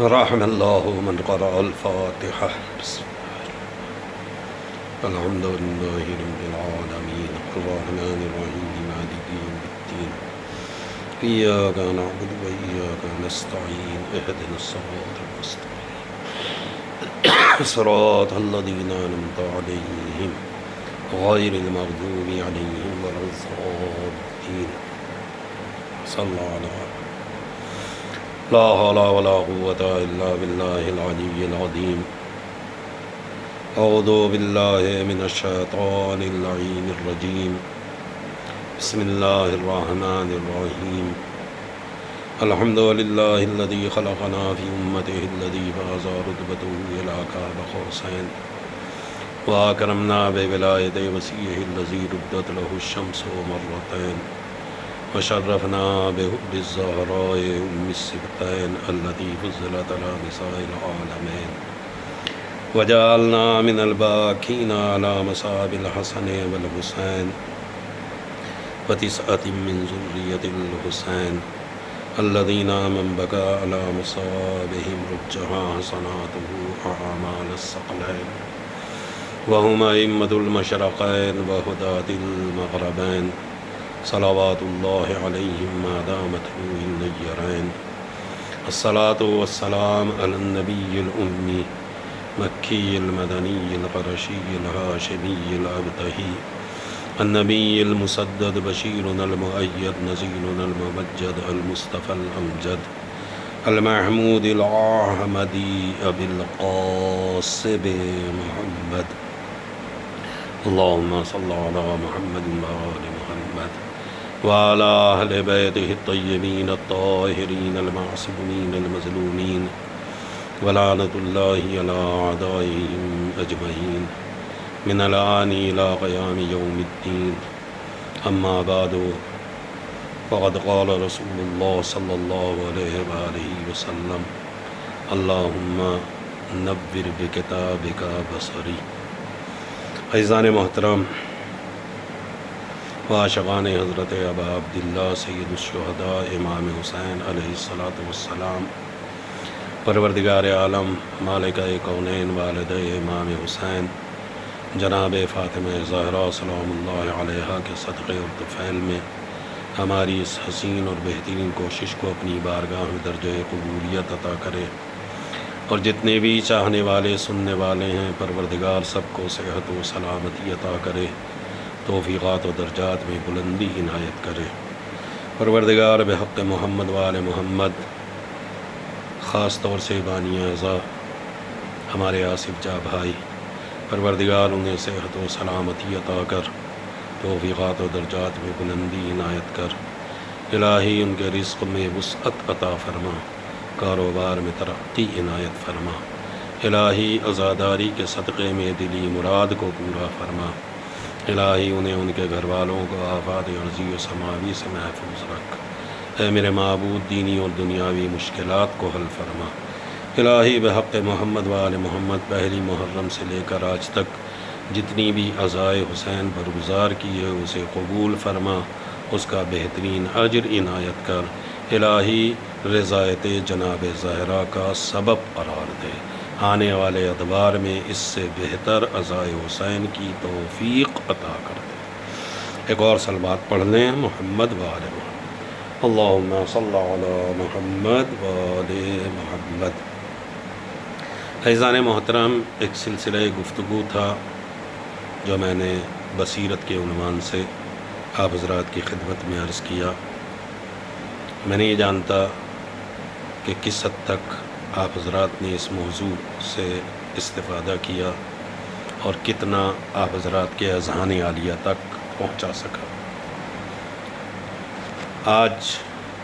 رحم الله من قرأ الفاتحة. الحمد لله رب العالمين الرحمن الرحيم مالك يوم الدين إياك نعبد وإياك نستعين اهدنا الصراط المستقيم صراط الذين أنعمت عليهم غير المغضوب عليهم ولا الضالين. صلى الله عليه وسلم. لا حول ولا قوة إلا بالله العلي العظيم. أعوذ بالله من الشيطان اللعين الرجيم. بسم الله الرحمن الرحيم. الحمد لله الذي خلقنا في أمته الذي فاز رتبته إلى كعب قوسين وأكرمنا بولاية وسيعه الذي ردت له الشمس مرتين وشرفنا بحب الزهراء أم السبتين التي فضلت على نساء العالمين وجعلنا من الباكين على مصاب الحسن والحسين وتسعة من ذرية الحسين الذين من بكى على مصابهم رجها حسناته أعمال الثقلين وهم أئمة المشرقين وهداة المغربين صلوات الله عليهم ما دامت روح النيرين. الصلاة والسلام على النبي الأمي مكي المدني القرشي الهاشمي الأبتهي النبي المسدد بشيرنا المؤيد نذيرنا الممجد المصطفى الأمجد المحمود الأحمدي أبي القاسم محمد. اللهم صل على محمد وآل محمد وعلى أهل بيته الطيبين الطاهرين المعصومين المظلومين ولعنة الله على أعدائهم أجمعين من الآن إلى قيام يوم الدين. أما بعد فقد قال رسول الله صلى الله عليه وآله وسلم اللهم نور بكتابك بصري. عزیزان محترم و عاشقان حضرت ابا عبداللہ سید الشہداء امام حسین علیہ السلام، پروردگار عالم مالکہ کونین والد امام حسین جناب فاطمہ زہرا سلام اللہ علیہا کے صدقے اور طفیل میں ہماری اس حسین اور بہترین کوشش کو اپنی بارگاہ میں درجہ قبولیت عطا کرے، اور جتنے بھی چاہنے والے سننے والے ہیں پروردگار سب کو صحت و سلامتی عطا کرے، توفیقات و درجات میں بلندی عنایت کرے. پروردگار بحق محمد وآل محمد، خاص طور سے بانی اعضاء ہمارے آصف جاں بھائی، پروردگار انہیں صحت و سلامتی عطا کر، توفیقات و درجات میں بلندی عنایت کر. الہی ان کے رزق میں وسعت عطا فرما، کاروبار میں ترقی عنایت فرما. الہی عزاداری کے صدقے میں دلی مراد کو پورا فرما. الہی انہیں ان کے گھر والوں کو آفات عرضی و سماوی سے محفوظ رکھ. اے میرے معبود، دینی اور دنیاوی مشکلات کو حل فرما. الہی بحق محمد وآل محمد، پہلی محرم سے لے کر آج تک جتنی بھی عزائے حسین برگزار کی ہے اسے قبول فرما، اس کا بہترین اجر عنایت کر. الہی رضایت جناب زہرا کا سبب قرار دے. آنے والے ادوار میں اس سے بہتر عزائے حسین کی توفیق عطا کر دے. ایک اور سلوات پڑھ لیں، محمد وآل محمد. اللہم صلی علی محمد وآل محمد. عزیزان محترم، ایک سلسلہ گفتگو تھا جو میں نے بصیرت کے عنوان سے آپ حضرات کی خدمت میں عرض کیا. میں نہیں جانتا کہ کس حد تک آپ حضرات نے اس موضوع سے استفادہ کیا اور کتنا آپ حضرات کے اذہان عالیہ تک پہنچا سکا. آج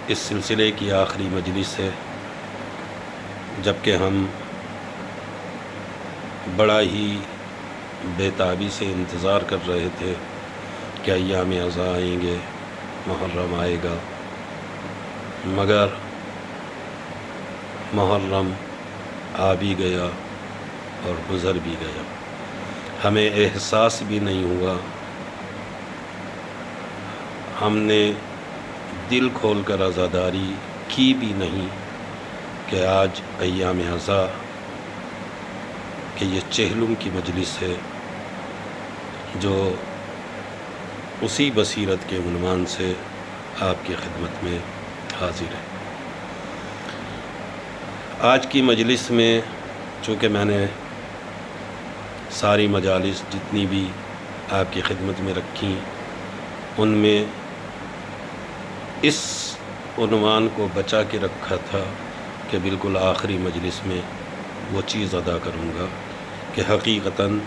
اس سلسلے کی آخری مجلس ہے، جبکہ ہم بڑا ہی بے تابی سے انتظار کر رہے تھے کہ ایام اعزاں آئیں گے، محرم آئے گا، مگر محرم آ بھی گیا اور گزر بھی گیا. ہمیں احساس بھی نہیں ہوا، ہم نے دل کھول کر عزاداری کی بھی نہیں کہ آج ایام ازا کہ یہ چہلم کی مجلس ہے جو اسی بصیرت کے عنوان سے آپ کی خدمت میں حاضر ہے۔ آج کی مجلس میں چونکہ میں نے ساری مجالس جتنی بھی آپ کی خدمت میں رکھی ان میں اس عنوان کو بچا کے رکھا تھا کہ بالکل آخری مجلس میں وہ چیز ادا کروں گا کہ حقیقتاً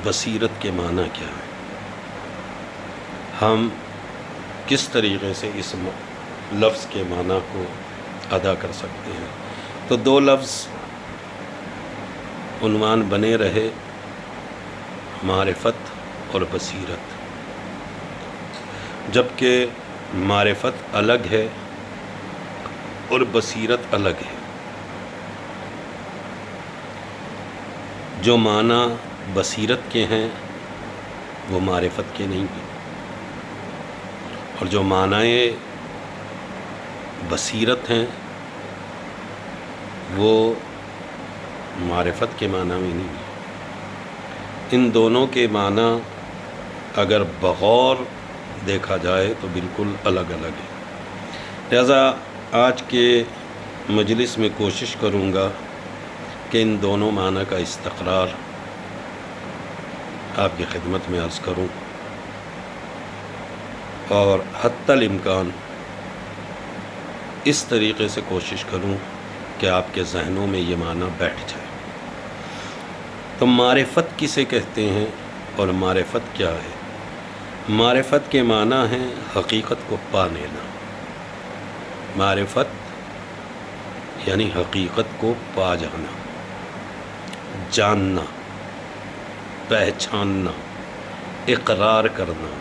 بصیرت کے معنی کیا ہے، ہم کس طریقے سے اس لفظ کے معنی کو ادا کر سکتے ہیں۔ تو دو لفظ عنوان بنے رہے، معرفت اور بصیرت، جبکہ معرفت الگ ہے اور بصیرت الگ ہے۔ جو معنی بصیرت کے ہیں وہ معرفت کے نہیں ہیں، اور جو معنی بصیرت ہیں وہ معرفت کے معنی میں نہیں ہیں۔ ان دونوں کے معنی اگر بغور دیکھا جائے تو بالکل الگ الگ ہے۔ لہذا آج کے مجلس میں کوشش کروں گا کہ ان دونوں معنی کا استقرار آپ کی خدمت میں عرض کروں، اور حتی الامکان اس طریقے سے کوشش کروں کہ آپ کے ذہنوں میں یہ معنی بیٹھ جائے۔ تو معرفت کسے کہتے ہیں اور معرفت کیا ہے؟ معرفت کے معنی ہیں حقیقت کو پا لینا۔ معرفت یعنی حقیقت کو پا جانا، جاننا، پہچاننا، اقرار کرنا،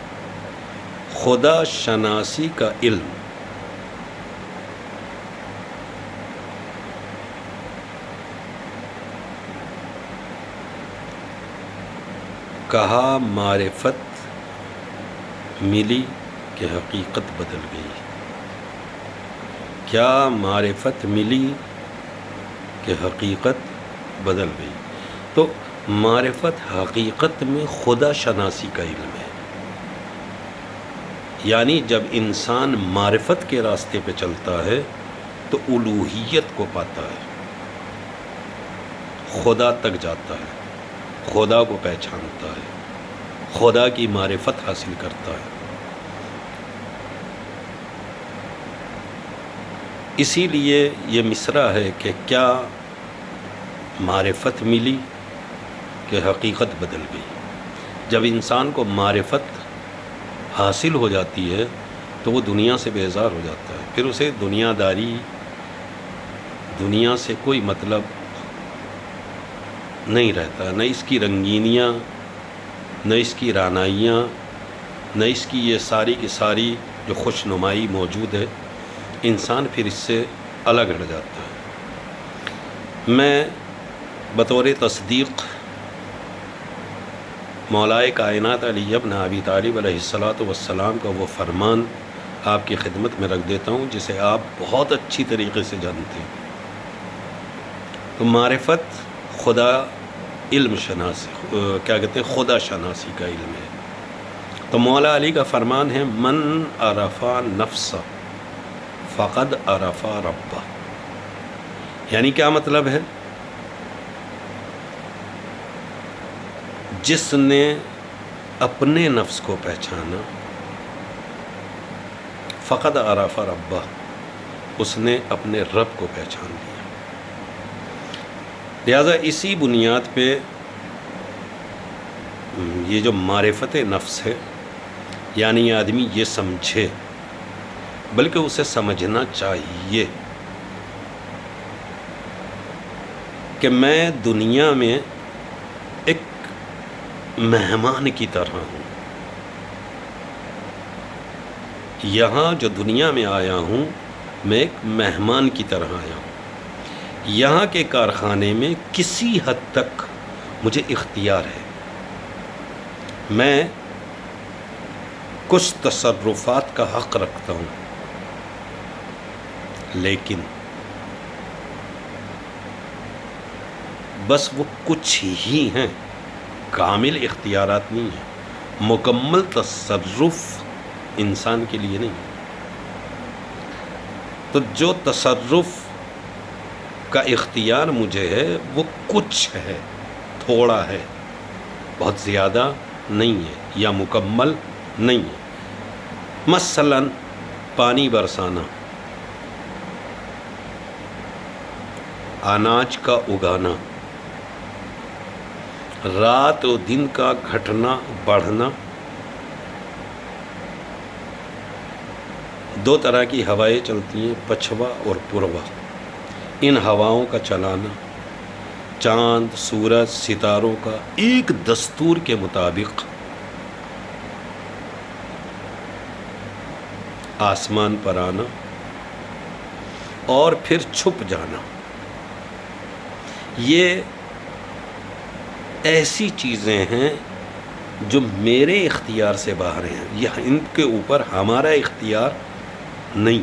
خدا شناسی کا علم۔ کہا معرفت ملی کہ حقیقت بدل گئی۔ کیا معرفت ملی کہ حقیقت بدل گئی؟ تو معرفت حقیقت میں خدا شناسی کا علم ہے، یعنی جب انسان معرفت کے راستے پہ چلتا ہے تو الوہیت کو پاتا ہے، خدا تک جاتا ہے، خدا کو پہچانتا ہے، خدا کی معرفت حاصل کرتا ہے۔ اسی لیے یہ مصرع ہے کہ کیا معرفت ملی کہ حقیقت بدل گئی۔ جب انسان کو معرفت حاصل ہو جاتی ہے تو وہ دنیا سے بیزار ہو جاتا ہے، پھر اسے دنیا داری، دنیا سے کوئی مطلب نہیں رہتا، نہ اس کی رنگینیاں، نہ اس کی رعنائیاں، نہ اس کی یہ ساری کی ساری جو خوش نمائی موجود ہے، انسان پھر اس سے الگ ہٹ جاتا ہے۔ میں بطور تصدیق مولائے کائنات علی ابن ابی طالب علیہ السلام کا وہ فرمان آپ کی خدمت میں رکھ دیتا ہوں جسے آپ بہت اچھی طریقے سے جانتے ہیں۔ تو معرفت خدا علم شناسی، کیا کہتے ہیں، خدا شناسی کا علم ہے۔ تو مولا علی کا فرمان ہے من عرفا نفس فقد عرفا ربہ، یعنی کیا مطلب ہے؟ جس نے اپنے نفس کو پہچانا فقد عرف ربہ، اس نے اپنے رب کو پہچان لیا۔ لہذا اسی بنیاد پہ یہ جو معرفت نفس ہے، یعنی آدمی یہ سمجھے، بلکہ اسے سمجھنا چاہیے کہ میں دنیا میں ایک مہمان کی طرح ہوں، یہاں جو دنیا میں آیا ہوں میں ایک مہمان کی طرح آیا ہوں۔ یہاں کے کارخانے میں کسی حد تک مجھے اختیار ہے، میں کچھ تصرفات کا حق رکھتا ہوں، لیکن بس وہ کچھ ہی ہیں، کامل اختیارات نہیں ہیں، مکمل تصرف انسان کے لیے نہیں۔ تو جو تصرف کا اختیار مجھے ہے وہ کچھ ہے، تھوڑا ہے، بہت زیادہ نہیں ہے یا مکمل نہیں ہے۔ مثلا پانی برسانا، اناج کا اگانا، رات و دن کا گھٹنا بڑھنا، دو طرح کی ہوائیں چلتی ہیں، پچھوا اور پوروا، ان ہواؤں کا چلانا، چاند، سورج، ستاروں کا ایک دستور کے مطابق آسمان پر آنا اور پھر چھپ جانا، یہ ایسی چیزیں ہیں جو میرے اختیار سے باہر ہیں، یہ ان کے اوپر ہمارا اختیار نہیں۔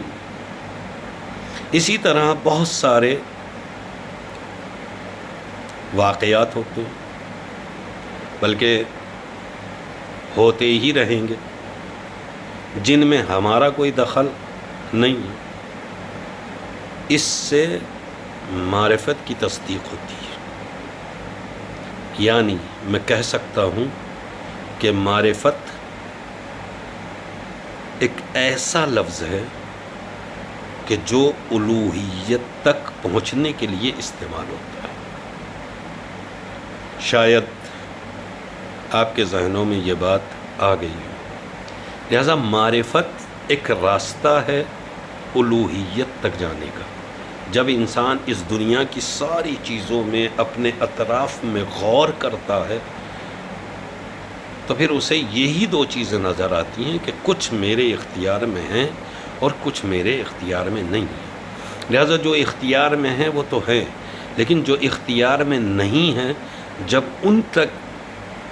اسی طرح بہت سارے واقعات ہوتے ہیں، بلکہ ہوتے ہی رہیں گے، جن میں ہمارا کوئی دخل نہیں ہے۔ اس سے معرفت کی تصدیق ہوتی ہے، یعنی میں کہہ سکتا ہوں کہ معرفت ایک ایسا لفظ ہے کہ جو الوہیت تک پہنچنے کے لیے استعمال ہوتا ہے۔ شاید آپ کے ذہنوں میں یہ بات آ گئی ہو۔ لہذا معرفت ایک راستہ ہے الوہیت تک جانے کا۔ جب انسان اس دنیا کی ساری چیزوں میں اپنے اطراف میں غور کرتا ہے تو پھر اسے یہی دو چیزیں نظر آتی ہیں کہ کچھ میرے اختیار میں ہیں اور کچھ میرے اختیار میں نہیں ہیں۔ لہذا جو اختیار میں ہیں وہ تو ہیں، لیکن جو اختیار میں نہیں ہیں جب ان تک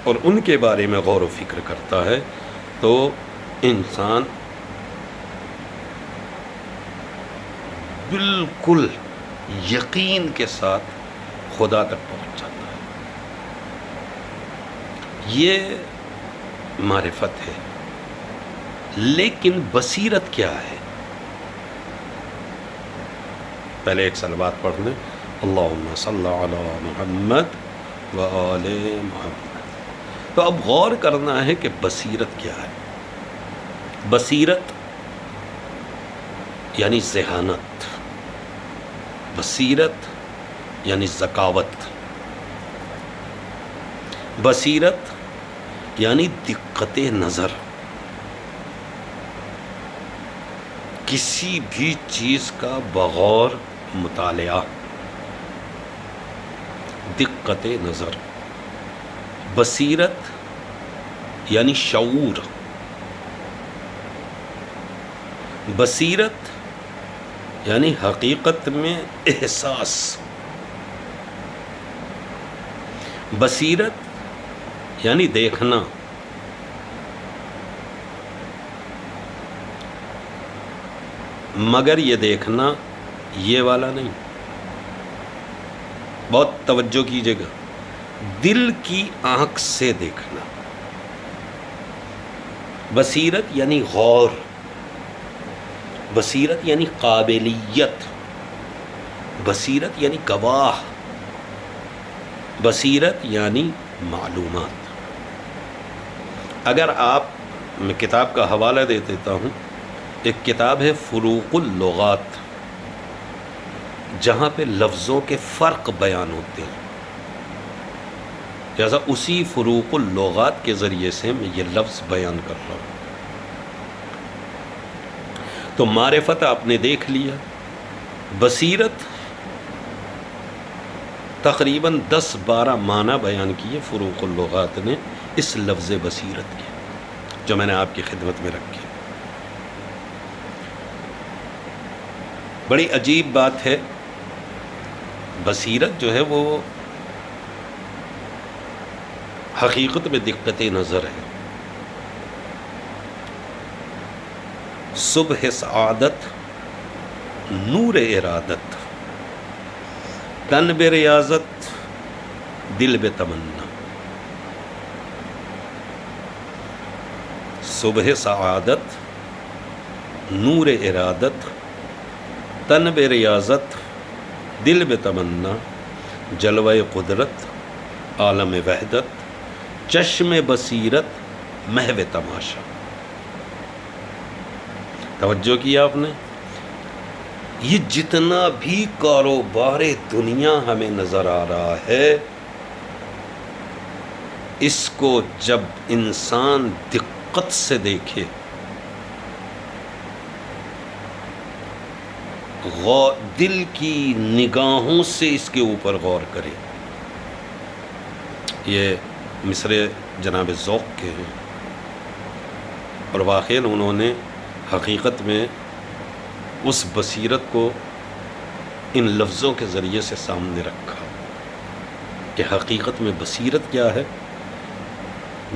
اور ان کے بارے میں غور و فکر کرتا ہے تو انسان بالکل یقین کے ساتھ خدا تک پہنچ جاتا ہے۔ یہ معرفت ہے۔ لیکن بصیرت کیا ہے؟ پہلے ایک صلوات پڑھ لیں، اللہم صلی علی محمد و آل محمد۔ تو اب غور کرنا ہے کہ بصیرت کیا ہے۔ بصیرت یعنی ذہانت، بصیرت یعنی ذکاوت، بصیرت یعنی دقت نظر، کسی بھی چیز کا بغور مطالعہ، دقت نظر۔ بصیرت یعنی شعور، بصیرت یعنی حقیقت میں احساس، بصیرت یعنی دیکھنا، مگر یہ دیکھنا یہ والا نہیں، بہت توجہ کیجیے گا، دل کی آنکھ سے دیکھنا۔ بصیرت یعنی غور، بصیرت یعنی قابلیت، بصیرت یعنی گواہ، بصیرت یعنی معلومات۔ اگر آپ، میں کتاب کا حوالہ دے دیتا ہوں، ایک کتاب ہے فروق اللغات، جہاں پہ لفظوں کے فرق بیان ہوتے ہیں، لہذا اسی فروق اللغات کے ذریعے سے میں یہ لفظ بیان کر رہا ہوں۔ تو معرفت آپ نے دیکھ لیا، بصیرت تقریباً 10-12 معنی بیان کیے فروق اللغات نے اس لفظ بصیرت کے، جو میں نے آپ کی خدمت میں رکھے۔ بڑی عجیب بات ہے، بصیرت جو ہے وہ حقیقت میں دقت نظر ہے۔ صبح سعادت نور ارادت، تن بے ریاضت دل بے تمنا، صبح سعادت، نور ارادت، تن بے ریاضت، دل بے تمنا، جلوہ قدرت، عالم وحدت، چشم بصیرت، محو تماشا۔ توجہ کیا آپ نے؟ یہ جتنا بھی کاروبار دنیا ہمیں نظر آ رہا ہے، اس کو جب انسان دقت سے دیکھے، دل کی نگاہوں سے اس کے اوپر غور کرے۔ یہ مصرے جناب ذوق کے ہیں، اور واقعاً انہوں نے حقیقت میں اس بصیرت کو ان لفظوں کے ذریعے سے سامنے رکھا کہ حقیقت میں بصیرت کیا ہے؟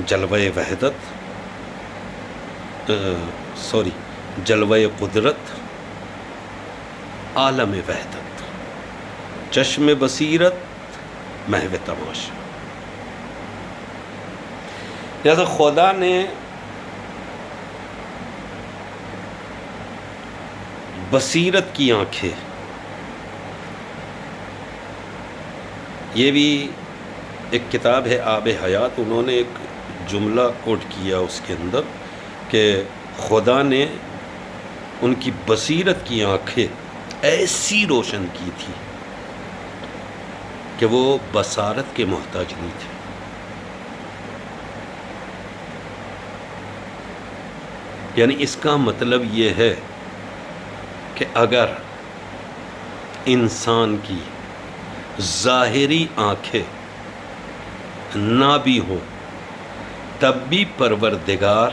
جلوہ وحدت، جلوہ قدرت، عالم وحدت، چشم بصیرت، محو تماشا۔ لہذا خدا نے بصیرت کی آنکھیں، یہ بھی ایک کتاب ہے آب حیات، انہوں نے ایک جملہ کوٹ کیا اس کے اندر کہ خدا نے ان کی بصیرت کی آنکھیں ایسی روشن کی تھی کہ وہ بصارت کے محتاج نہیں تھے۔ یعنی اس کا مطلب یہ ہے کہ اگر انسان کی ظاہری آنکھیں نہ بھی ہوں، تب بھی پروردگار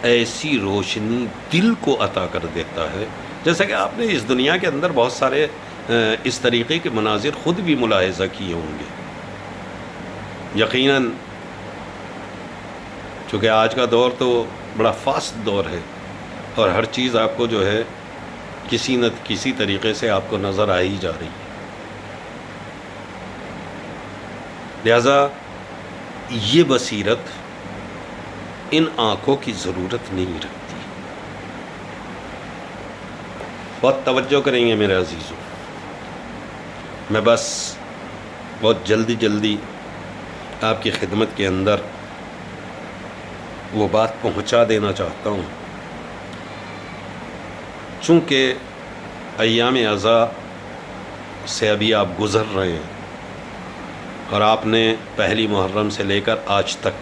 ایسی روشنی دل کو عطا کر دیتا ہے۔ جیسا کہ آپ نے اس دنیا کے اندر بہت سارے اس طریقے کے مناظر خود بھی ملاحظہ کیے ہوں گے۔ یقیناً چونکہ آج کا دور تو بڑا فاسٹ دور ہے، اور ہر چیز آپ کو جو ہے کسی نہ کسی طریقے سے آپ کو نظر آ ہی جا رہی ہے، لہذا یہ بصیرت ان آنکھوں کی ضرورت نہیں رکھتی۔ بہت توجہ کریں گے میرے عزیزوں، میں بس بہت جلدی آپ کی خدمت کے اندر وہ بات پہنچا دینا چاہتا ہوں۔ چونکہ ایام عزا سے ابھی آپ گزر رہے ہیں، اور آپ نے پہلی محرم سے لے کر آج تک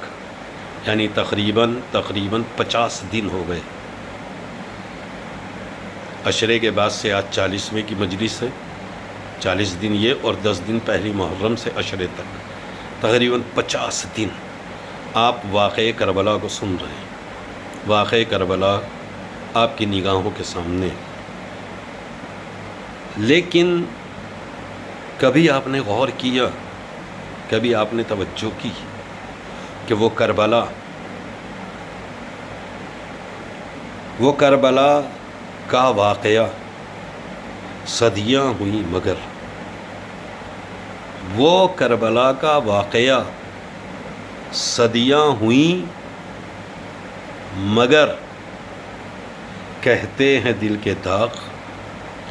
یعنی تقریباً 50 دن ہو گئے۔ عشرے کے بعد سے آج 40ویں کی مجلس ہے، 40 دن یہ اور 10 دن پہلی محرم سے عشرے تک، تقریباً 50 دن آپ واقعہ کربلا کو سن رہے ہیں۔ واقعہ کربلا آپ کی نگاہوں کے سامنے، لیکن کبھی آپ نے غور کیا، کبھی آپ نے توجہ کی کہ وہ کربلا کا واقعہ صدیاں ہوئی، مگر وہ کربلا کا واقعہ صدیاں ہوئیں، مگر کہتے ہیں دل کے داغ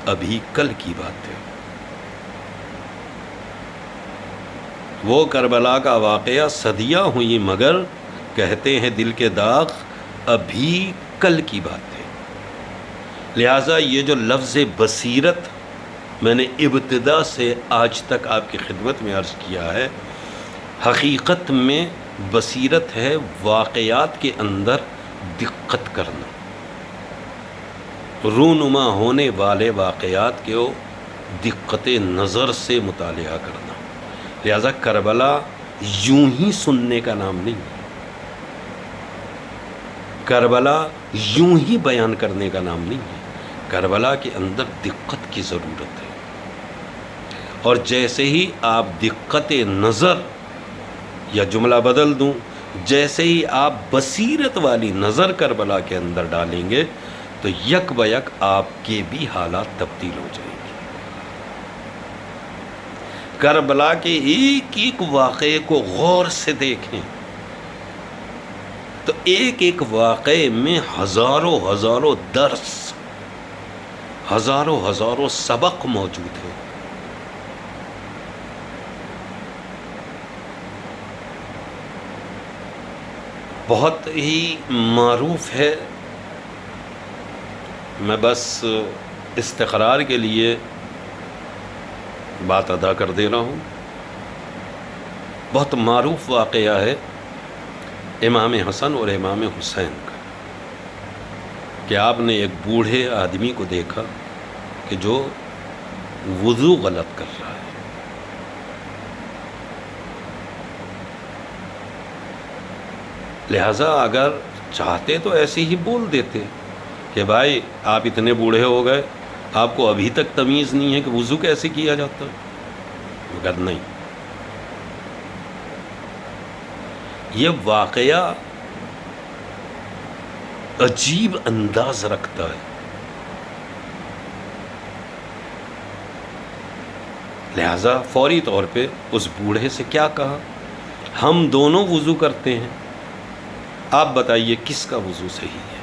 ابھی کل کی بات ہے۔ وہ کربلا کا واقعہ صدیاں ہوئیں، مگر کہتے ہیں دل کے داغ ابھی کل کی بات ہے۔ لہٰذا یہ جو لفظ بصیرت میں نے ابتدا سے آج تک آپ کی خدمت میں عرض کیا ہے، حقیقت میں بصیرت ہے واقعات کے اندر دقت کرنا، رونما ہونے والے واقعات کو دقت نظر سے مطالعہ کرنا۔ لہذا کربلا یوں ہی سننے کا نام نہیں ہے، کربلا یوں ہی بیان کرنے کا نام نہیں ہے، کربلا کے اندر دقت کی ضرورت ہے۔ اور جیسے ہی آپ دقت نظر، یا جملہ بدل دوں، جیسے ہی آپ بصیرت والی نظر کربلا کے اندر ڈالیں گے تو یک بیک آپ کے بھی حالات تبدیل ہو جائیں گے۔ کربلا کے ایک ایک واقعے کو غور سے دیکھیں تو ایک ایک واقعے میں ہزاروں ہزاروں درس، ہزاروں ہزاروں سبق موجود ہیں۔ بہت ہی معروف ہے، میں بس استقرار کے لیے بات ادا کر دے رہا ہوں۔ بہت معروف واقعہ ہے امام حسن اور امام حسین کا، کہ آپ نے ایک بوڑھے آدمی کو دیکھا کہ جو وضو غلط کر رہا ہے۔ لہٰذا اگر چاہتے تو ایسے ہی بول دیتے کہ بھائی آپ اتنے بوڑھے ہو گئے، آپ کو ابھی تک تمیز نہیں ہے کہ وضو کیسے کیا جاتا، مگر نہیں۔ یہ واقعہ عجیب انداز رکھتا ہے، لہذا فوری طور پہ اس بوڑھے سے کیا کہا، ہم دونوں وضو کرتے ہیں، آپ بتائیے کس کا وضو صحیح ہے۔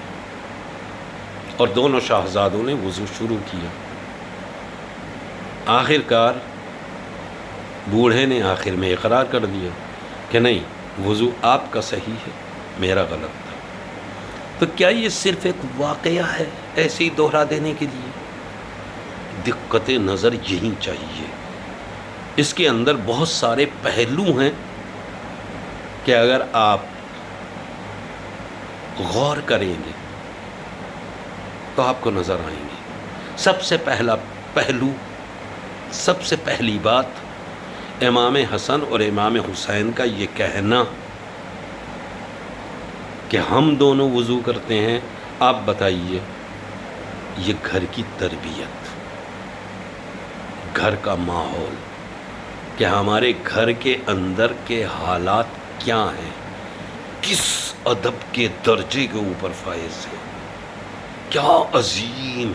اور دونوں شاہزادوں نے وضو شروع کیا۔ آخر کار بوڑھے نے آخر میں اقرار کر دیا کہ نہیں، وضو آپ کا صحیح ہے، میرا غلط تھا۔ تو کیا یہ صرف ایک واقعہ ہے ایسے ہی دوہرا دینے کے لیے؟ دقت نظر یہی چاہیے، اس کے اندر بہت سارے پہلو ہیں کہ اگر آپ غور کریں گے تو آپ کو نظر آئیں گے۔ سب سے پہلا پہلو، سب سے پہلی بات، امام حسن اور امام حسین کا یہ کہنا کہ ہم دونوں وضو کرتے ہیں، آپ بتائیے یہ گھر کی تربیت، گھر کا ماحول، کہ ہمارے گھر کے اندر کے حالات کیا ہیں، کس ادب کے درجے کے اوپر فائز ہیں، کیا عظیم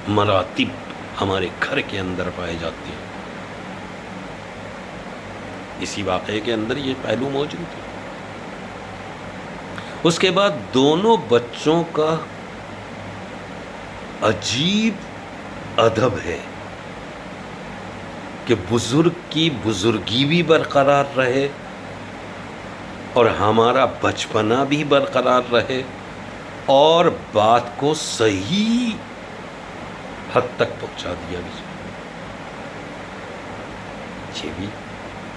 مراتب ہمارے گھر کے اندر پائے جاتے ہیں۔ اسی واقعے کے اندر یہ پہلو موجود ہے۔ اس کے بعد دونوں بچوں کا عجیب ادب ہے کہ بزرگ کی بزرگی بھی برقرار رہے اور ہمارا بچپنا بھی برقرار رہے، اور بات کو صحیح حد تک پہنچا دیا بھی۔ یہ بھی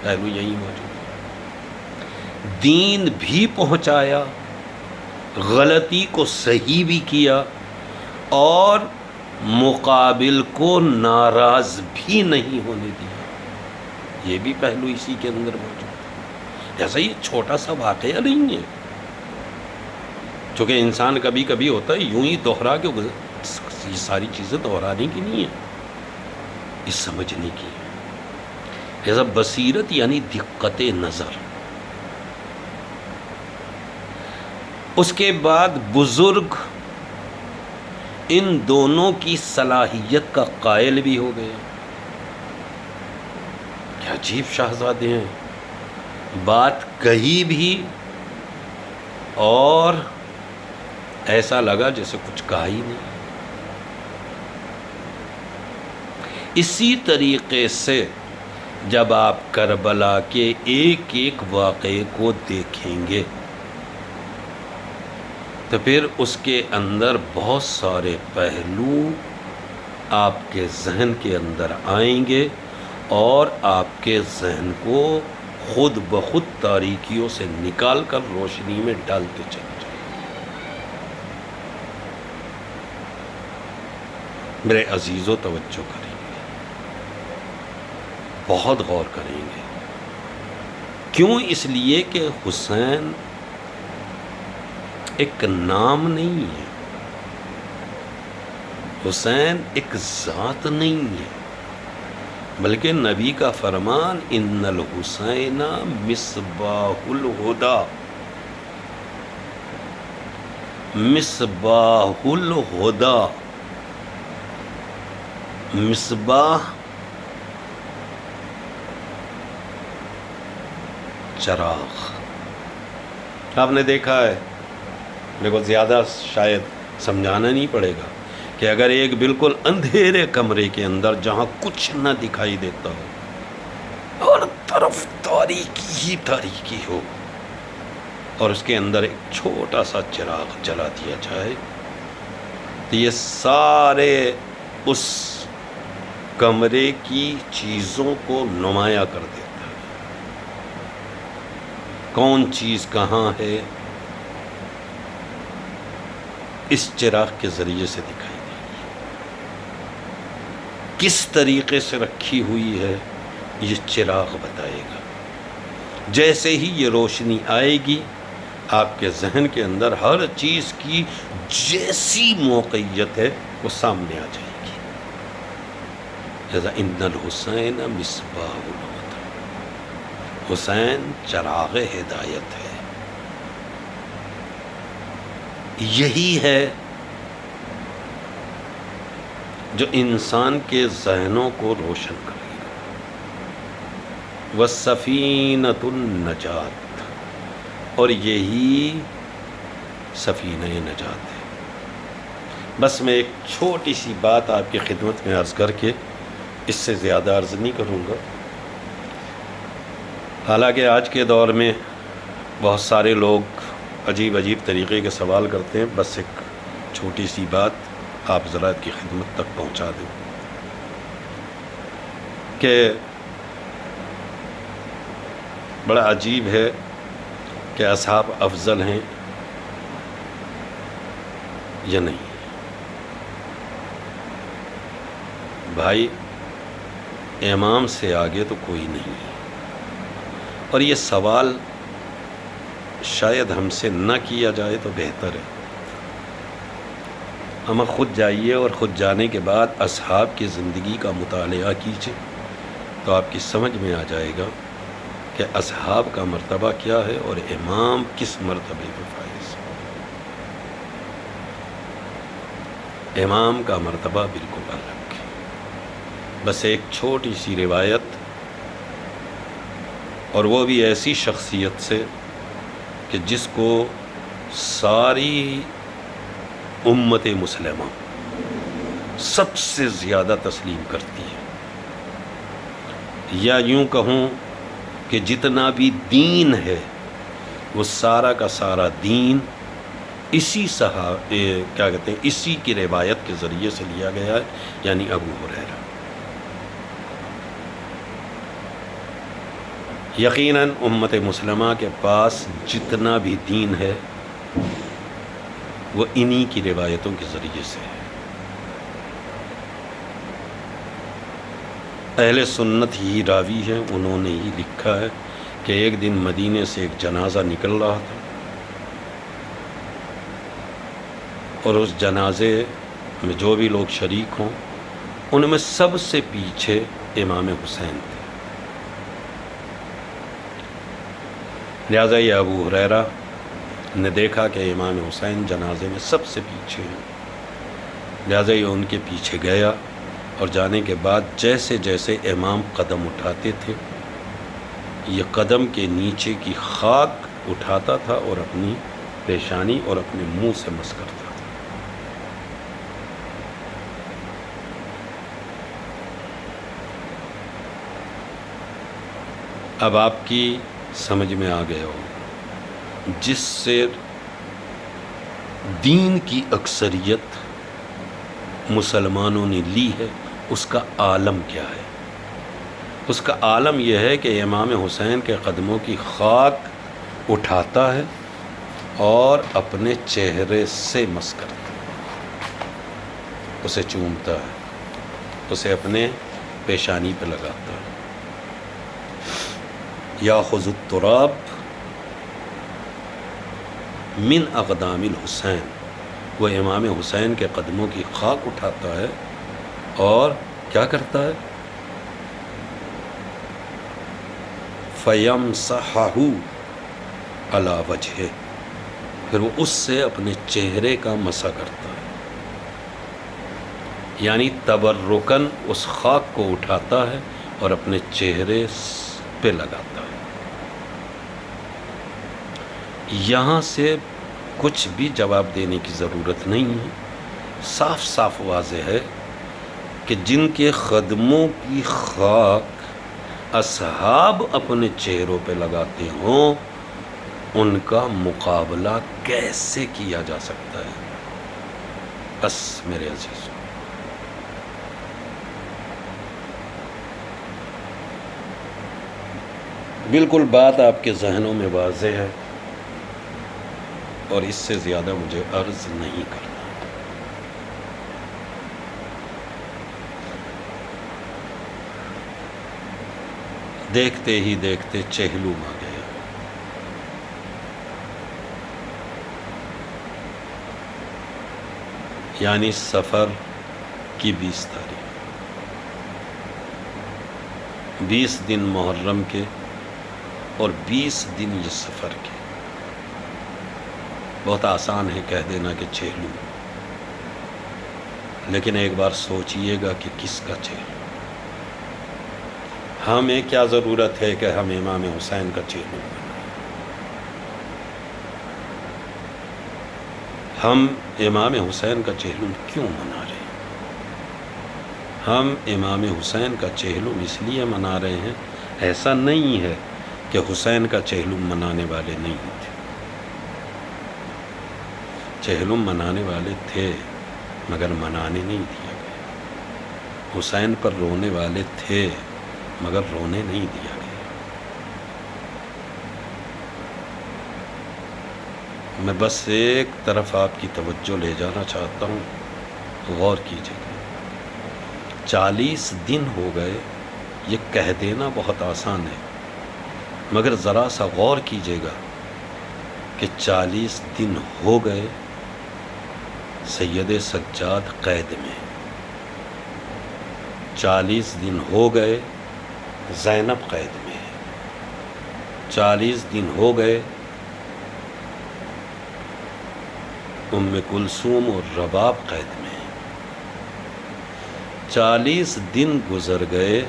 پہلو یہی موجود ہے۔ دین بھی پہنچایا، غلطی کو صحیح بھی کیا، اور مقابل کو ناراض بھی نہیں ہونے دیا۔ یہ بھی پہلو اسی کے اندر موجود ہے۔ جیسا یہ چھوٹا سا واقعہ نہیں ہے، چونکہ انسان کبھی کبھی ہوتا ہے یوں ہی دوہرا کے، یہ ساری چیزیں دہرانے کی نہیں ہے، اس سمجھنے کی ہے۔ جیسا بصیرت یعنی دقت نظر۔ اس کے بعد بزرگ ان دونوں کی صلاحیت کا قائل بھی ہو گیا۔ کیا عجیب شاہزادے ہیں، بات کہی بھی اور ایسا لگا جیسے کچھ کہا ہی نہیں۔ اسی طریقے سے جب آپ کربلا کے ایک ایک واقعے کو دیکھیں گے تو پھر اس کے اندر بہت سارے پہلو آپ کے ذہن کے اندر آئیں گے، اور آپ کے ذہن کو خود بخود تاریکیوں سے نکال کر روشنی میں ڈالتے چلے جائیں۔ میرے عزیزوں، توجہ کریں گے، بہت غور کریں گے۔ کیوں؟ اس لیے کہ حسین ایک نام نہیں ہے، حسین ایک ذات نہیں ہے، بلکہ نبی کا فرمان ان الحسین مصباح الہدی، مصباح الہدی، مصباح چراغ. آپ نے دیکھا ہے، دیکھو زیادہ شاید سمجھانا نہیں پڑے گا کہ اگر ایک بالکل اندھیرے کمرے کے اندر جہاں کچھ نہ دکھائی دیتا ہو، ہر طرف تاریکی ہی تاریکی ہو، اور اس کے اندر ایک چھوٹا سا چراغ جلا دیا جائے، تو یہ سارے اس کمرے کی چیزوں کو نمایاں کر دیتا ہے. کون چیز کہاں ہے اس چراغ کے ذریعے سے دکھائی دے گی، کس طریقے سے رکھی ہوئی ہے یہ چراغ بتائے گا. جیسے ہی یہ روشنی آئے گی آپ کے ذہن کے اندر ہر چیز کی جیسی موقعیت ہے وہ سامنے آ جائے گی. جیسا ان الحسین مصباح الہدی، حسین چراغ ہدایت ہے. یہی ہے جو انسان کے ذہنوں کو روشن کرے گا. وَالسَّفِینَةُ النَّجَاةُ، اور یہی سفینہ نجات ہے. بس میں ایک چھوٹی سی بات آپ کی خدمت میں عرض کر کے اس سے زیادہ عرض نہیں کروں گا. حالانکہ آج کے دور میں بہت سارے لوگ عجیب طریقے کے سوال کرتے ہیں، بس ایک چھوٹی سی بات آپ ذرا کی خدمت تک پہنچا دیں کہ بڑا عجیب ہے کہ اصحاب افضل ہیں یا نہیں. بھائی امام سے آگے تو کوئی نہیں ہے، اور یہ سوال شاید ہم سے نہ کیا جائے تو بہتر ہے. ہم خود جائیے اور خود جانے کے بعد اصحاب کی زندگی کا مطالعہ کیجیے تو آپ کی سمجھ میں آ جائے گا کہ اصحاب کا مرتبہ کیا ہے اور امام کس مرتبے پہ فائز ہے. امام کا مرتبہ بالکل الگ ہے. بس ایک چھوٹی سی روایت، اور وہ بھی ایسی شخصیت سے کہ جس کو ساری امت مسلمہ سب سے زیادہ تسلیم کرتی ہے، یا یوں کہوں کہ جتنا بھی دین ہے وہ سارا کا سارا دین اسی اسی کی روایت کے ذریعے سے لیا گیا ہے، یعنی ابو ہریرہ. یقیناً امت مسلمہ کے پاس جتنا بھی دین ہے وہ انہی کی روایتوں کے ذریعے سے ہے. اہل سنت ہی راوی ہیں، انہوں نے ہی لکھا ہے کہ ایک دن مدینے سے ایک جنازہ نکل رہا تھا، اور اس جنازے میں جو بھی لوگ شریک ہوں ان میں سب سے پیچھے امام حسین تھے. لہٰذا یہ ابو ہریرہ نے دیکھا کہ امام حسین جنازے میں سب سے پیچھے ہیں، لہٰذا یہ ان کے پیچھے گیا، اور جانے کے بعد جیسے جیسے امام قدم اٹھاتے تھے یہ قدم کے نیچے کی خاک اٹھاتا تھا اور اپنی پیشانی اور اپنے منہ سے مس کرتا تھا. اب آپ کی سمجھ میں آ گیا ہو جس سے دین کی اکثریت مسلمانوں نے لی ہے اس کا عالم کیا ہے. اس کا عالم یہ ہے کہ امام حسین کے قدموں کی خاک اٹھاتا ہے اور اپنے چہرے سے مس کرتا ہے، اسے چومتا ہے، اسے اپنے پیشانی پہ لگاتا ہے. یاخذ التراب من اقدام الحسین، وہ امام حسین کے قدموں کی خاک اٹھاتا ہے اور کیا کرتا ہے؟ فَيَمْسَحَهُ عَلَى وَجْهِهِ، پھر وہ اس سے اپنے چہرے کا مسح کرتا ہے، یعنی تبرکاً اس خاک کو اٹھاتا ہے اور اپنے چہرے پہ لگاتا ہے. یہاں سے کچھ بھی جواب دینے کی ضرورت نہیں ہے، صاف صاف واضح ہے کہ جن کے قدموں کی خاک اصحاب اپنے چہروں پہ لگاتے ہوں ان کا مقابلہ کیسے کیا جا سکتا ہے؟ بس میرے عزیزوں، بالکل بات آپ کے ذہنوں میں واضح ہے، اور اس سے زیادہ مجھے عرض نہیں کرنا۔ دیکھتے ہی دیکھتے چہلم آ گیا، یعنی سفر کی 20 تاریخ، 20 دن محرم کے اور 20 دن یہ سفر کے۔ بہت آسان ہے کہہ دینا کہ چہلم، لیکن ایک بار سوچئے گا کہ کس کا چہلم؟ ہمیں کیا ضرورت ہے کہ ہم امام حسین کا چہلم بنائیں؟ ہم امام حسین کا چہلم کیوں منا رہے ہیں؟ ہم امام حسین کا چہلم اس لیے منا رہے ہیں، ایسا نہیں ہے کہ حسین کا چہلم منانے والے نہیں تھے، چہلم منانے والے تھے مگر منانے نہیں دیا گیا، حسین پر رونے والے تھے مگر رونے نہیں دیا گیا۔ میں بس ایک طرف آپ کی توجہ لے جانا چاہتا ہوں، غور کیجیے گا۔ 40 دن ہو گئے، یہ کہہ دینا بہت آسان ہے، مگر ذرا سا غور کیجیے گا کہ 40 دن ہو گئے سید سجاد قید میں، 40 دن ہو گئے زینب قید میں، 40 دن ہو گئے ام کلثوم اور رباب قید میں، 40 دن گزر گئے،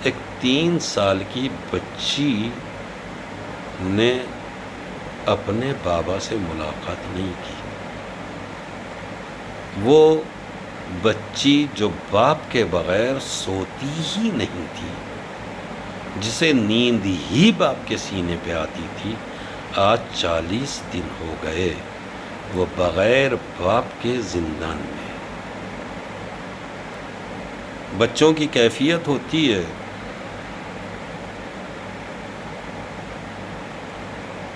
ایک 3 سال کی بچی نے اپنے بابا سے ملاقات نہیں کی۔ وہ بچی جو باپ کے بغیر سوتی ہی نہیں تھی، جسے نیند ہی باپ کے سینے پہ آتی تھی، آج 40 دن ہو گئے وہ بغیر باپ کے زندان میں۔ بچوں کی کیفیت ہوتی ہے،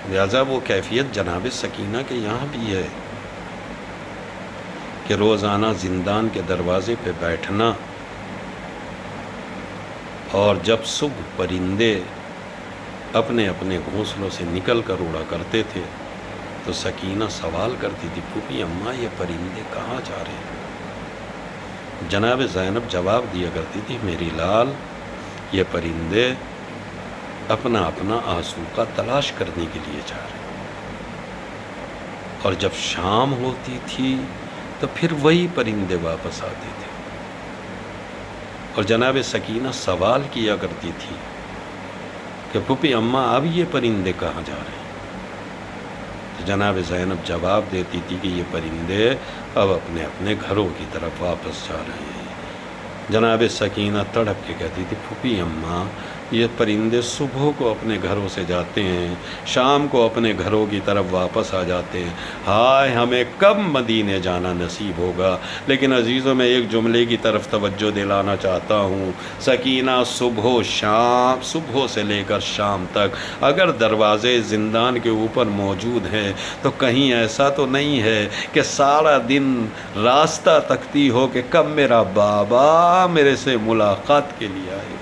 لہذا وہ کیفیت جناب سکینہ کے یہاں بھی ہے کہ روزانہ زندان کے دروازے پہ بیٹھنا، اور جب صبح پرندے اپنے اپنے گھونسلوں سے نکل کر اڑا کرتے تھے تو سکینہ سوال کرتی تھی، پھوپھی اماں یہ پرندے کہاں جا رہے ہیں؟ جناب زینب جواب دیا کرتی تھی، میری لال یہ پرندے اپنا اپنا آسوقہ تلاش کرنے کے لیے جا رہے ہیں۔ اور جب شام ہوتی تھی تو پھر وہی پرندے واپس آتے تھے، اور جناب سکینہ سوال کیا کرتی تھی کہ پھوپھی اماں اب یہ پرندے کہاں جا رہے ہیں؟ تو جناب زینب جواب دیتی تھی کہ یہ پرندے اب اپنے اپنے گھروں کی طرف واپس جا رہے ہیں۔ جناب سکینہ تڑپ کے کہتی تھی، پھوپھی اماں یہ پرندے صبح کو اپنے گھروں سے جاتے ہیں، شام کو اپنے گھروں کی طرف واپس آ جاتے ہیں، ہائے ہمیں کب مدینے جانا نصیب ہوگا۔ لیکن عزیزوں میں ایک جملے کی طرف توجہ دلانا چاہتا ہوں، سکینہ صبح سے لے کر شام تک اگر دروازے زندان کے اوپر موجود ہیں تو کہیں ایسا تو نہیں ہے کہ سارا دن راستہ تکتی ہو کہ کب میرا بابا میرے سے ملاقات کے لیے آئے گا۔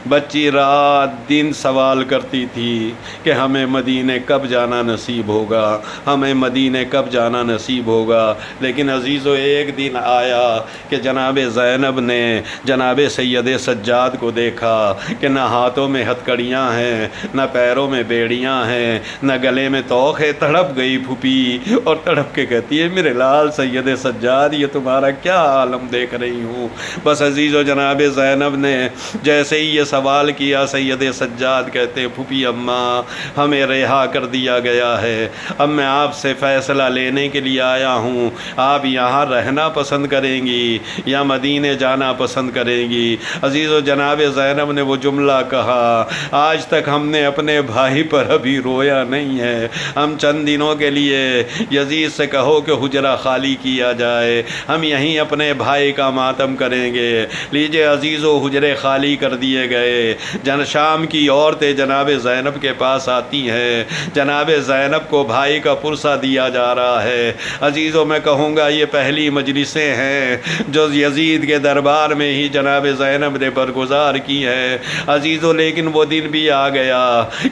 بچی رات دن سوال کرتی تھی کہ ہمیں مدینے کب جانا نصیب ہوگا، ہمیں مدینے کب جانا نصیب ہوگا۔ لیکن عزیزو ایک دن آیا کہ جناب زینب نے جناب سید سجاد کو دیکھا کہ نہ ہاتھوں میں ہتھکڑیاں ہیں، نہ پیروں میں بیڑیاں ہیں، نہ گلے میں توق ہے۔ تڑپ گئی پھوپھی اور تڑپ کے کہتی ہے، میرے لال سید سجاد یہ تمہارا کیا عالم دیکھ رہی ہوں۔ بس عزیزو جناب زینب نے جیسے ہی یہ سوال کیا۔ سید سجاد کہتے ہیں پھوپھی اماں ہمیں رہا کر دیا گیا ہے، اب میں آپ سے فیصلہ لینے کے لیے آیا ہوں، آپ یہاں رہنا پسند کریں گی یا مدینے جانا پسند کریں گی؟ عزیزو جناب زینب نے وہ جملہ کہا، آج تک ہم نے اپنے بھائی پر ابھی رویا نہیں ہے، ہم چند دنوں کے لیے یزید سے کہو کہ حجرہ خالی کیا جائے، ہم یہیں اپنے بھائی کا ماتم کریں گے۔ لیجئے عزیزو حجرے خالی کر دیے گئے۔ شام کی عورتیں جناب زینب کے پاس آتی ہیں، جناب زینب کو بھائی کا پرسہ دیا جا رہا ہے۔ عزیزو میں کہوں گا یہ پہلی مجلسیں ہیں جو یزید کے دربار میں ہی جناب زینب نے برگزار کی ہے۔ عزیزو لیکن وہ دن بھی آ گیا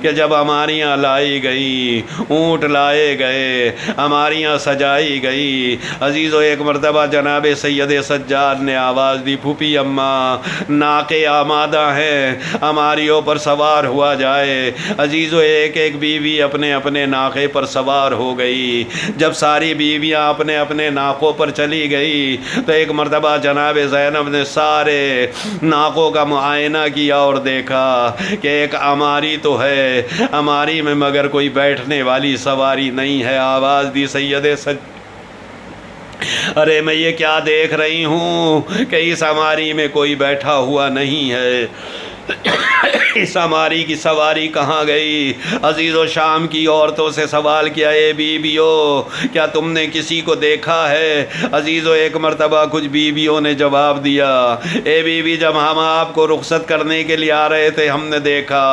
کہ جب ہماریاں لائی گئیں، اونٹ لائے گئے، ہماریاں سجائی گئی۔ عزیزو ایک مرتبہ جناب سید سجاد نے آواز دی، پھوپھی اماں ناقے آمادہ ہیں، ہماریوں پر سوار ہوا جائے۔ عزیزو ایک ایک بیوی اپنے اپنے ناقے پر سوار ہو گئی۔ جب ساری بیویاں اپنے اپنے ناقوں پر چلی گئی تو ایک مرتبہ جناب زینب نے سارے ناقوں کا معائنہ کیا اور دیکھا کہ ایک ہماری تو ہے، ہماری میں مگر کوئی بیٹھنے والی سواری نہیں ہے۔ آواز دی سید ارے میں یہ کیا دیکھ رہی ہوں کہ اس ہماری میں کوئی بیٹھا ہوا نہیں ہے، اس ہماری کی سواری کہاں گئی؟ عزیزو شام کی عورتوں سے سوال کیا، اے بیویو کیا تم نے کسی کو دیکھا ہے؟ عزیزو ایک مرتبہ کچھ بیویوں نے جواب دیا، اے بیوی جب ہم آپ کو رخصت کرنے کے لیے آ رہے تھے ہم نے دیکھا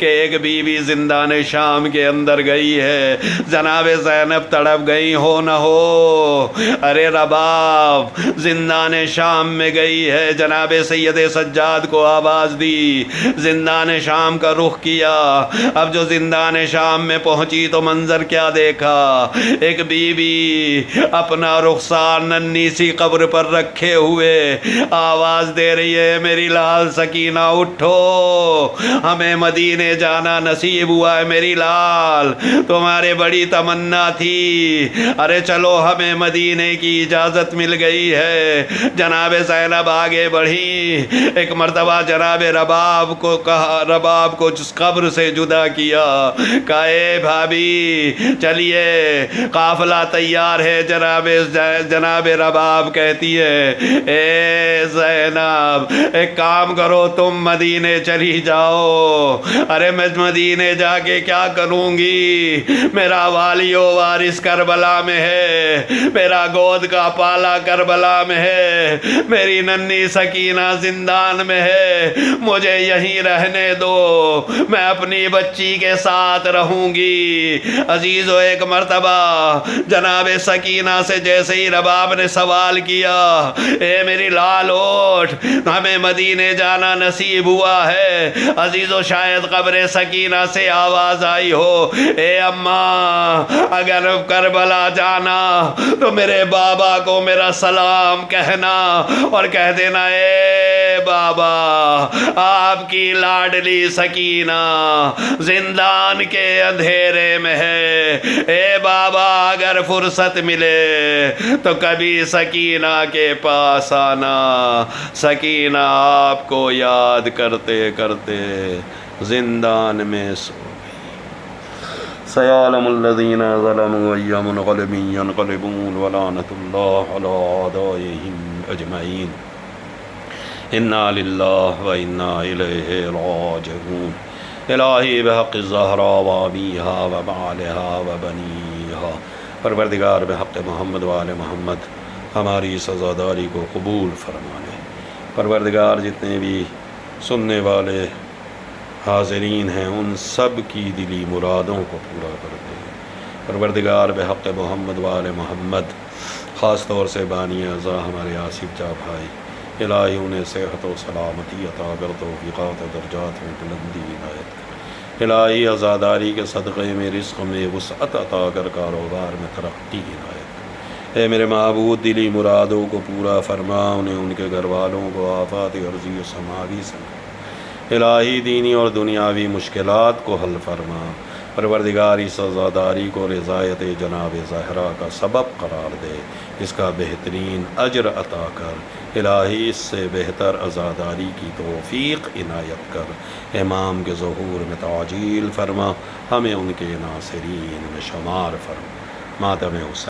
کہ ایک بیوی زندان شام کے اندر گئی ہے۔ جناب زینب تڑپ گئی، ہو نہ ہو ارے رباب زندان شام میں گئی ہے۔ جناب سید سجاد کو آواز دی، زندان شام کا رخ کیا۔ اب جو زندان شام میں پہنچی تو منظر کیا دیکھا، ایک بیوی اپنا رخسار ننھی سی قبر پر رکھے ہوئے آواز دے رہی ہے، میری لال سکینہ اٹھو، ہمیں مدینے جانا نصیب ہوا ہے، میری لال تمہارے بڑی تمنا تھی، ارے چلو ہمیں مدینے کی اجازت مل گئی ہے۔ جناب زینب آگے بڑھی، ایک مرتبہ جناب رباب کو کہا، رباب کو جس قبر سے جدا کیا، کہا اے بھابی چلیے قافلہ تیار ہے۔ جناب رباب کہتی ہے، اے زینب ایک کام کرو تم مدینے چلی جاؤ۔ ارے میں مدینے جا کے کیا کروں گی؟ میرا والی و وارث کربلا میں ہے، میرا گود کا پالا کربلا میں ہے، میری ننھی سکینہ زندان میں ہے، مجھے یہیں رہنے دو، میں اپنی بچی کے ساتھ رہوں گی۔ عزیزو ایک مرتبہ جناب سکینہ سے جیسے ہی رباب نے سوال کیا، اے میری لال اٹھ، ہمیں مدینے جانا نصیب ہوا ہے۔ عزیزو شاید قبر سکینہ سے آواز آئی ہو، اے اماں اگر کربلا جانا تو میرے بابا کو میرا سلام کہنا اور کہہ دینا، اے بابا آپ کی لاڈلی سکینہ زندان کے اندھیرے میں ہے، اے بابا اگر فرصت ملے تو کبھی سکینہ کے پاس آنا۔ سکینہ آپ کو یاد کرتے کرتے زندان میں سو گئی۔ سیعلم الذین ظلموا ای منقلب ینقلبون ولعنۃ اللہ علی اعدائهم اجمعین۔ انا للہ و انا الیہ راجعون۔ الہی بحق الزہرا و ابیہا و بعلہا و بنیہا، پروردگار بحق محمد و آل محمد ہماری سزاداری کو قبول فرما لے۔ پروردگار جتنے بھی سننے والے حاضرین ہیں ان سب کی دلی مرادوں کو پورا کر دے۔ پروردگار بحق محمد و آل محمد خاص طور سے بانی اعضاء ہمارے آصف جاں بھائی، الہی انہیں صحت و سلامتی عطا کر، توفیقات درجات میں بلندی عنایت کر۔ الہی عزاداری کے صدقے میں رزق میں وسعت عطا کر، کاروبار میں ترقی عنایت کر۔ اے میرے معبود دلی مرادوں کو پورا فرما، انہیں ان کے گھر والوں کو آفات عرضی و سماوی سے الہی دینی اور دنیاوی مشکلات کو حل فرما۔ پروردگار اس عزاداری کو رضایت جناب زہرا کا سبب قرار دے، اس کا بہترین اجر عطا کر، الہی اس سے بہتر عزاداری کی توفیق عنایت کر، امام کے ظہور میں تعجیل فرما، ہمیں ان کے ناصرین میں شمار فرما۔ ماتم حسین